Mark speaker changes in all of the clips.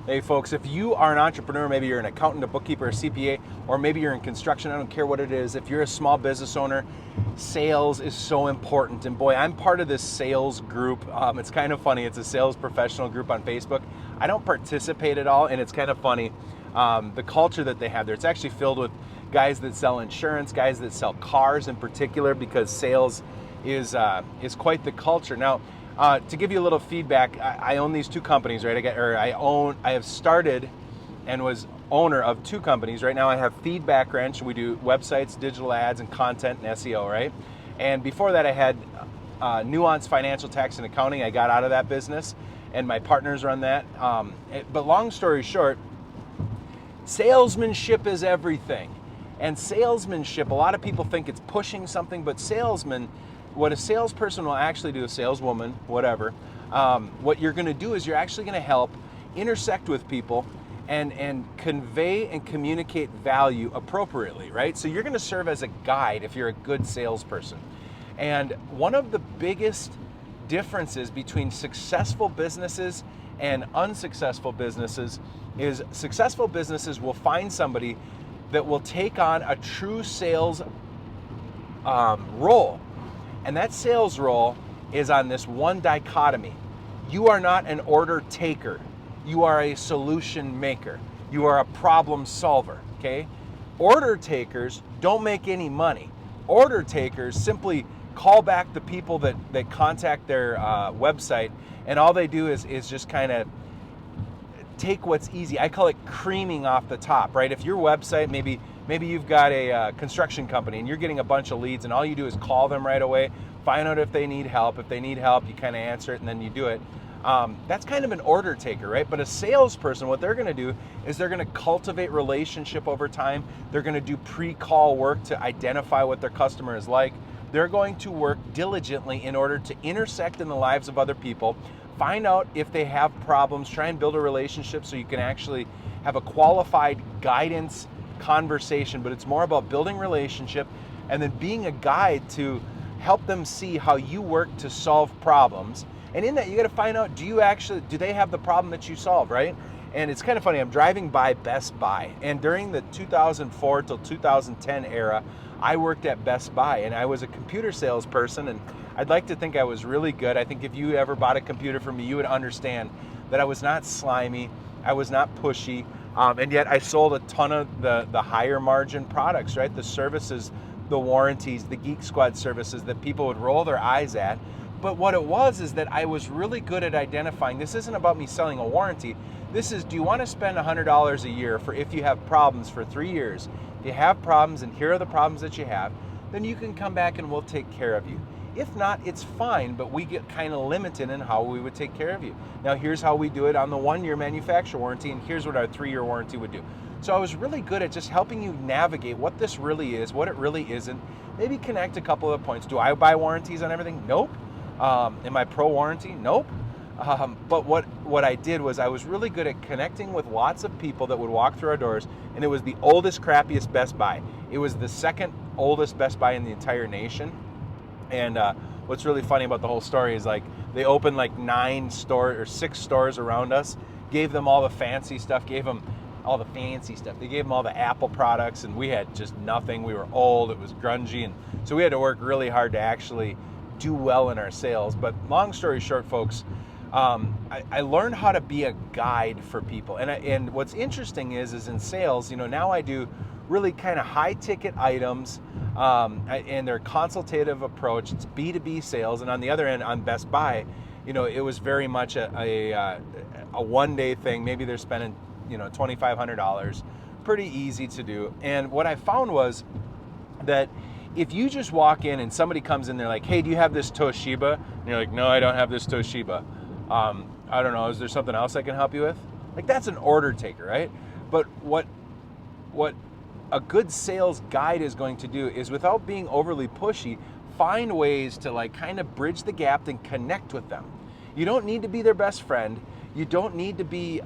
Speaker 1: Hey folks, if you are an entrepreneur, maybe you're an accountant, a bookkeeper, a CPA, or maybe you're in construction, I don't care what it is. If you're a small business owner, sales is so important. And boy, I'm part of this sales group. It's kind of funny. It's a sales professional group on Facebook. I don't participate at all, and it's kind of funny. The culture that they have there, it's actually filled with guys that sell insurance, guys that sell cars in particular, because sales is quite the culture. Now, to give you a little feedback, I own these two companies, right? I have started and was owner of two companies. Right now I have Feedbackwrench. We do websites, digital ads, and content and SEO, right? And before that I had Nuance Financial Tax and Accounting. I got out of that business and my partners run that. But long story short, salesmanship is everything. And salesmanship, a lot of people think it's pushing something, but what a salesperson will actually do, a saleswoman, whatever, what you're going to do is you're actually going to help intersect with people and convey and communicate value appropriately, right? So you're going to serve as a guide if you're a good salesperson. And one of the biggest differences between successful businesses and unsuccessful businesses is successful businesses will find somebody that will take on a true sales role. And that sales role is on this one dichotomy. You are not an order taker. You are a solution maker. You are a problem solver, okay? Order takers don't make any money. Order takers simply call back the people that contact their website, and all they do is just kind of take what's easy. I call it creaming off the top, right? If your website, maybe you've got a construction company and you're getting a bunch of leads and all you do is call them right away, find out if they need help. If they need help, you kind of answer it and then you do it. That's kind of an order taker, right? But a salesperson, what they're going to do is they're going to cultivate relationship over time. They're going to do pre-call work to identify what their customer is like. They're going to work diligently in order to intersect in the lives of other people, find out if they have problems, try and build a relationship so you can actually have a qualified guidance conversation. But it's more about building relationship and then being a guide to help them see how you work to solve problems. And in that, you got to find out, do they have the problem that you solve, right? And it's kind of funny, I'm driving by Best Buy, and during the 2004 till 2010 era, I worked at Best Buy, and I was a computer salesperson, and I'd like to think I was really good. I think if you ever bought a computer from me, you would understand that I was not slimy, I was not pushy, and yet I sold a ton of the higher margin products, right? The services, the warranties, the Geek Squad services that people would roll their eyes at. But what it was is that I was really good at identifying, this isn't about me selling a warranty. This is, do you want to spend $100 a year for if you have problems for 3 years? If you have problems and here are the problems that you have, then you can come back and we'll take care of you. If not, it's fine, but we get kind of limited in how we would take care of you. Now here's how we do it on the 1-year manufacturer warranty, and here's what our 3-year warranty would do. So I was really good at just helping you navigate what this really is, what it really isn't, maybe connect a couple of points. Do I buy warranties on everything? Nope. Am I pro warranty? Nope. But what I did was I was really good at connecting with lots of people that would walk through our doors, and it was the oldest, crappiest Best Buy. It was the second oldest Best Buy in the entire nation. And what's really funny about the whole story is, like, they opened like 6 stores around us, gave them all the fancy stuff, gave them all the fancy stuff. They gave them all the Apple products, and we had just nothing. We were old, it was grungy, and so we had to work really hard to actually do well in our sales. But long story short, folks, I learned how to be a guide for people. And what's interesting is in sales, now I do really kind of high ticket items, and their consultative approach. It's B2B sales. And on the other end, on Best Buy, it was very much a one-day thing. Maybe they're spending, $2,500. Pretty easy to do. And what I found was that if you just walk in and somebody comes in, they're like, hey, do you have this Toshiba? And you're like, no, I don't have this Toshiba. I don't know, is there something else I can help you with? Like, that's an order taker, right? But what a good sales guide is going to do is, without being overly pushy, find ways to like kind of bridge the gap and connect with them. You don't need to be their best friend. You don't need to be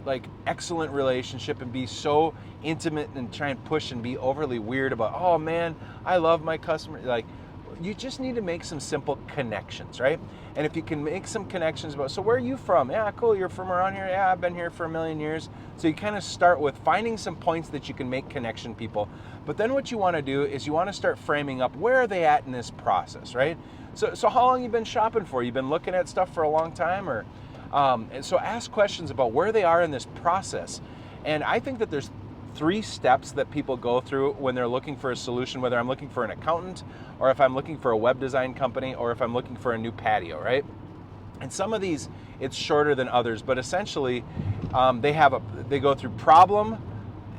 Speaker 1: like excellent relationship and be so intimate and try and push and be overly weird about, oh man, I love my customer. Like, you just need to make some simple connections, right? And if you can make some connections about, so where are you from? Yeah, cool, you're from around here. Yeah, I've been here for a million years. So you kind of start with finding some points that you can make connection people. But then what you want to do is you want to start framing up, where are they at in this process, right? So how long have you been shopping for? You've been looking at stuff for a long time? Or and so ask questions about where they are in this process. And I think that there's 3 steps that people go through when they're looking for a solution, whether I'm looking for an accountant, or if I'm looking for a web design company, or if I'm looking for a new patio, right? And some of these, it's shorter than others, but essentially they go through problem,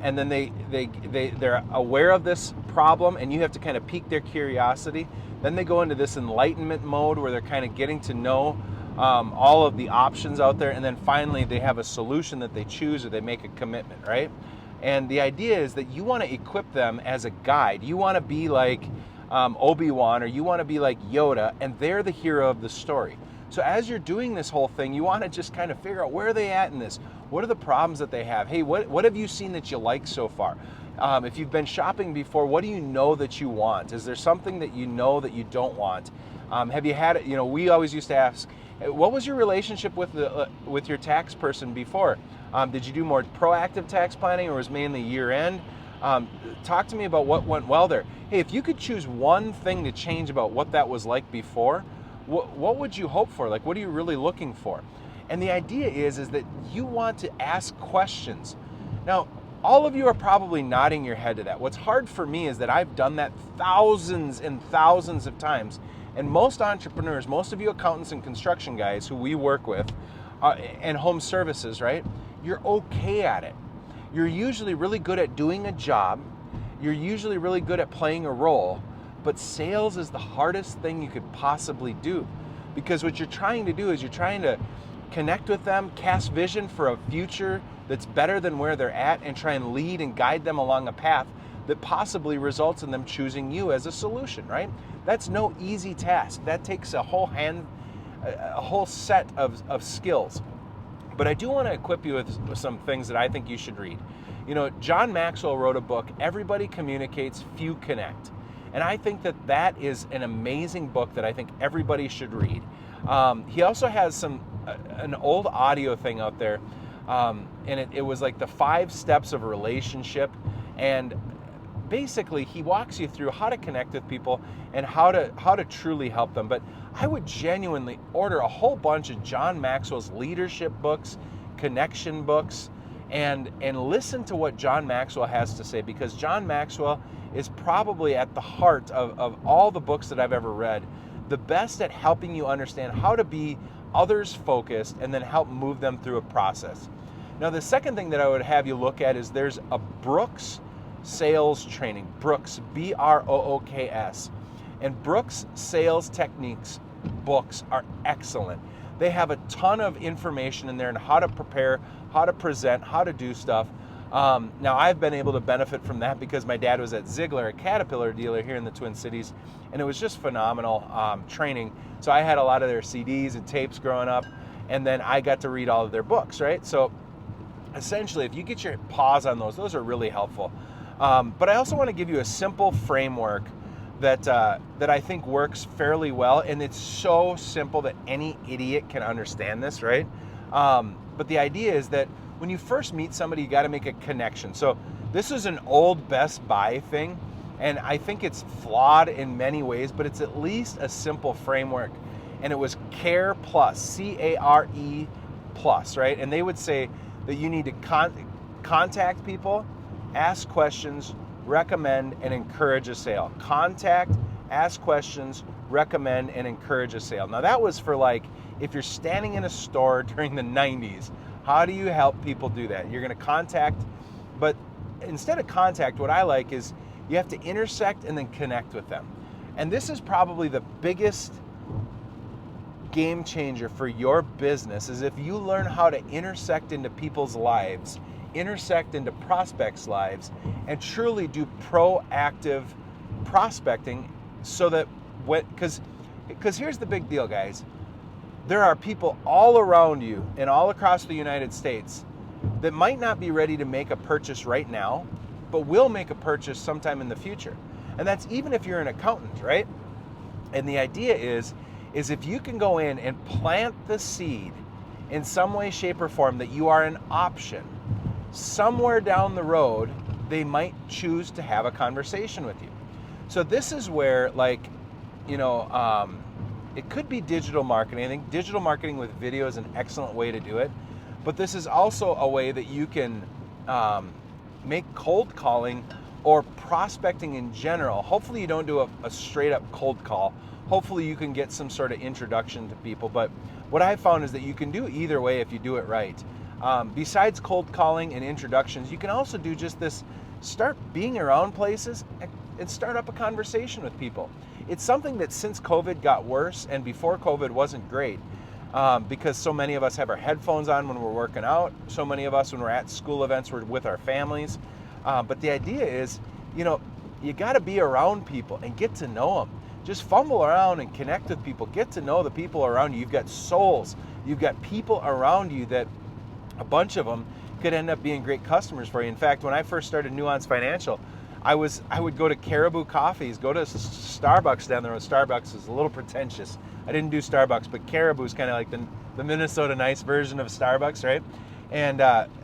Speaker 1: and then they're aware of this problem, and you have to kind of pique their curiosity. Then they go into this enlightenment mode where they're kind of getting to know all of the options out there, and then finally they have a solution that they choose, or they make a commitment, right? And the idea is that you want to equip them as a guide. You want to be like Obi-Wan, or you want to be like Yoda, and they're the hero of the story. So as you're doing this whole thing, you want to just kind of figure out, where are they at in this? What are the problems that they have? Hey, what have you seen that you like so far? If you've been shopping before, what do you know that you want? Is there something that you know that you don't want? Have you had it? You know, we always used to ask, what was your relationship with your tax person before? Did you do more proactive tax planning, or was mainly year end? Talk to me about what went well there. Hey, if you could choose one thing to change about what that was like before, what would you hope for? Like, what are you really looking for? And the idea is that you want to ask questions. Now, all of you are probably nodding your head to that. What's hard for me is that I've done that thousands and thousands of times. And most entrepreneurs, most of you accountants and construction guys who we work with, and home services, right? You're okay at it. You're usually really good at doing a job. You're usually really good at playing a role. But sales is the hardest thing you could possibly do, because what you're trying to do is you're trying to connect with them, cast vision for a future that's better than where they're at, and try and lead and guide them along a path that possibly results in them choosing you as a solution, right? That's no easy task. That takes a whole set of skills. But I do want to equip you with some things that I think you should read. You know, John Maxwell wrote a book, Everybody Communicates, Few Connect. And I think that is an amazing book that I think everybody should read. He also has an old audio thing out there, and it was like the 5 steps of a relationship. And basically, he walks you through how to connect with people and how to truly help them. But I would genuinely order a whole bunch of John Maxwell's leadership books, connection books, and listen to what John Maxwell has to say, because John Maxwell is probably at the heart of all the books that I've ever read, the best at helping you understand how to be others focused and then help move them through a process. Now, the second thing that I would have you look at is there's a Brooks sales training, Brooks, Brooks. And Brooks Sales Techniques books are excellent. They have a ton of information in there on how to prepare, how to present, how to do stuff. Now, I've been able to benefit from that because my dad was at Ziegler, a Caterpillar dealer here in the Twin Cities, and it was just phenomenal training. So I had a lot of their CDs and tapes growing up, and then I got to read all of their books, right? So essentially, if you get your paws on those are really helpful. But I also want to give you a simple framework that I think works fairly well, and it's so simple that any idiot can understand this, right? But the idea is that when you first meet somebody, you got to make a connection. So this is an old Best Buy thing, and I think it's flawed in many ways, but it's at least a simple framework. And it was CARE plus, C-A-R-E plus, right? And they would say that you need to contact people, ask questions, recommend, and encourage a sale. Contact, ask questions, recommend, and encourage a sale. Now that was for like, if you're standing in a store during the 90s, how do you help people do that? You're going to contact, but instead of contact, what I like is you have to intersect and then connect with them. And this is probably the biggest game changer for your business, is if you learn how to intersect into people's lives, intersect into prospects' lives, and truly do proactive prospecting, so that because here's the big deal, guys. There are people all around you and all across the United States that might not be ready to make a purchase right now, but will make a purchase sometime in the future. And that's even if you're an accountant, right? And the idea is if you can go in and plant the seed in some way, shape, or form that you are an option, somewhere down the road, they might choose to have a conversation with you. So this is where, like, it could be digital marketing. I think digital marketing with video is an excellent way to do it. But this is also a way that you can make cold calling or prospecting in general. Hopefully you don't do a straight up cold call. Hopefully you can get some sort of introduction to people. But what I've found is that you can do either way if you do it right. Besides cold calling and introductions, you can also do just this, start being around places and start up a conversation with people. It's something that since COVID got worse, and before COVID wasn't great, because so many of us have our headphones on when we're working out. So many of us, when we're at school events, we're with our families. But the idea is, you got to be around people and get to know them. Just fumble around and connect with people. Get to know the people around you. You've got souls. You've got people around you that a bunch of them could end up being great customers for you. In fact, when I first started Nuance Financial, I would go to Caribou Coffees, go to Starbucks down there. Starbucks is a little pretentious. I didn't do Starbucks, but Caribou is kind of like the Minnesota Nice version of Starbucks, right? And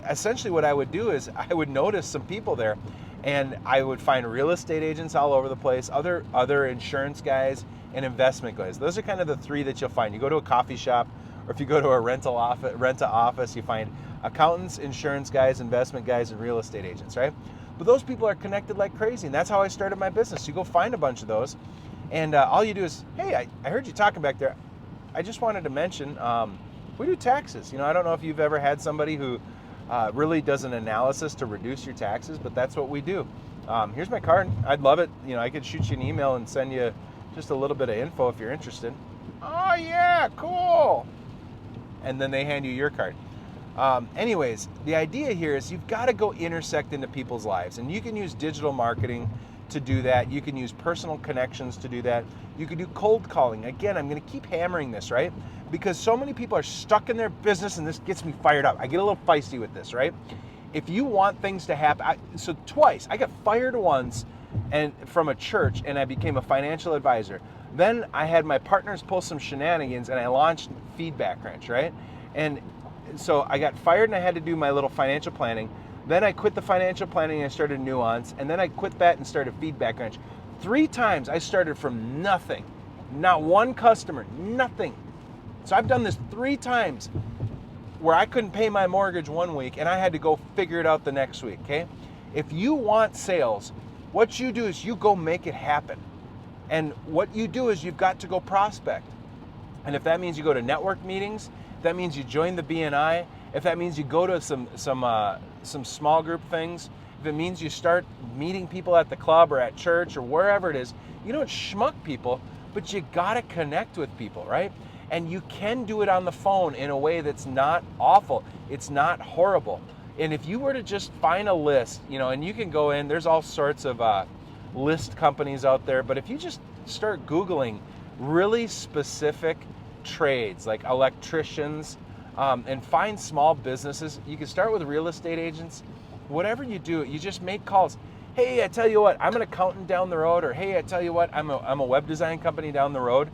Speaker 1: essentially what I would do is I would notice some people there, and I would find real estate agents all over the place, other insurance guys, and investment guys. Those are kind of the three that you'll find. You go to a coffee shop, or if you go to a rental office, you find accountants, insurance guys, investment guys, and real estate agents, right? But those people are connected like crazy, and that's how I started my business. You go find a bunch of those, and all you do is, hey, I heard you talking back there. I just wanted to mention, we do taxes. I don't know if you've ever had somebody who really does an analysis to reduce your taxes, but that's what we do. Here's my card. I'd love it. I could shoot you an email and send you just a little bit of info if you're interested. Oh yeah, cool. And then they hand you your card. Anyways, the idea here is you've got to go intersect into people's lives, and you can use digital marketing to do that. You can use personal connections to do that. You can do cold calling. Again, I'm going to keep hammering this, right? Because so many people are stuck in their business, and this gets me fired up. I get a little feisty with this, right? If you want things to happen, so twice, I got fired once and from a church, and I became a financial advisor. Then I had my partners pull some shenanigans, and I launched Feedbackwrench, right? And so I got fired, and I had to do my little financial planning. Then I quit the financial planning, and I started Nuance, and then I quit that and started Feedbackwrench. 3 times I started from nothing, not one customer, nothing. So I've done this 3 times where I couldn't pay my mortgage one week, and I had to go figure it out the next week, okay? If you want sales, what you do is you go make it happen. And what you do is you've got to go prospect. And if that means you go to network meetings, if that means you join the BNI, if that means you go to some small group things, if it means you start meeting people at the club or at church or wherever it is, you don't schmuck people, but you gotta connect with people, right? And you can do it on the phone in a way that's not awful. It's not horrible. And if you were to just find a list, and you can go in, there's all sorts of list companies out there, but if you just start Googling really specific trades like electricians, and find small businesses. You can start with real estate agents. Whatever you do, you just make calls. Hey, I tell you what, I'm an accountant down the road, or hey, I tell you what, I'm a web design company down the road.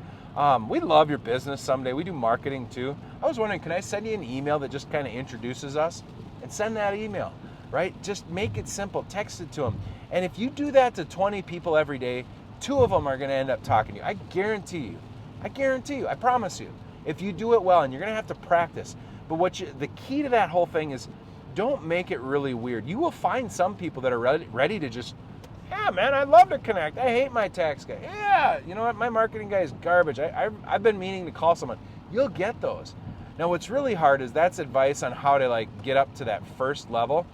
Speaker 1: We love your business someday. We do marketing too. I was wondering, can I send you an email that just kind of introduces us? And send that email, right? Just make it simple. Text it to them. And if you do that to 20 people every day, 2 of them are going to end up talking to you. I guarantee you. I promise you. If you do it well, and you're going to have to practice. But the key to that whole thing is don't make it really weird. You will find some people that are ready to just, yeah, man, I'd love to connect. I hate my tax guy. Yeah, you know what? My marketing guy is garbage. I've been meaning to call someone. You'll get those. Now, what's really hard is that's advice on how to get up to that first level.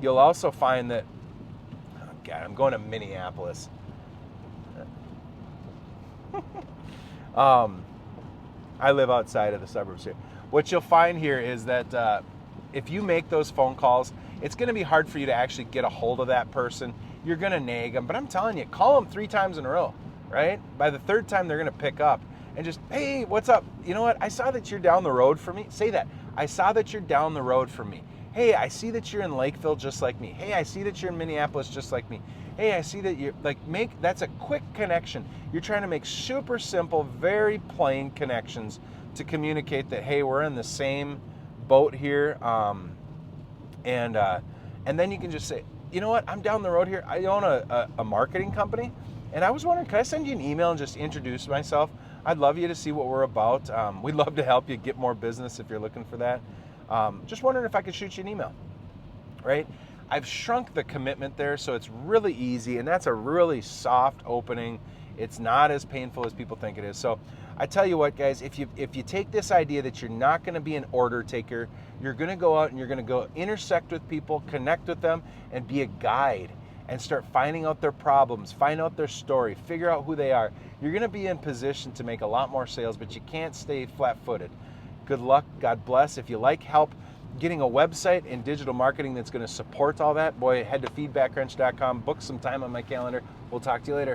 Speaker 1: You'll also find that, oh God, I'm going to Minneapolis. I live outside of the suburbs here. What you'll find here is that if you make those phone calls, it's going to be hard for you to actually get a hold of that person. You're going to nag them, but I'm telling you, call them 3 times in a row, right? By the 3rd time, they're going to pick up and just, hey, what's up? You know what? I saw that you're down the road for me. Say that. I saw that you're down the road for me. Hey, I see that you're in Lakeville just like me. Hey, I see that you're in Minneapolis just like me. Hey, I see that you're that's a quick connection. You're trying to make super simple, very plain connections to communicate that, hey, we're in the same boat here. And then you can just say, you know what, I'm down the road here. I own a marketing company, and I was wondering, could I send you an email and just introduce myself? I'd love you to see what we're about. We'd love to help you get more business if you're looking for that. Just wondering if I could shoot you an email, right? I've shrunk the commitment there, so it's really easy, and that's a really soft opening. It's not as painful as people think it is. So I tell you what, guys, if you take this idea that you're not going to be an order taker, you're going to go out and you're going to go intersect with people, connect with them, and be a guide and start finding out their problems, find out their story, figure out who they are. You're going to be in position to make a lot more sales, but you can't stay flat-footed. Good luck. God bless. If you like help getting a website and digital marketing that's going to support all that, boy, head to feedbackwrench.com, book some time on my calendar. We'll talk to you later.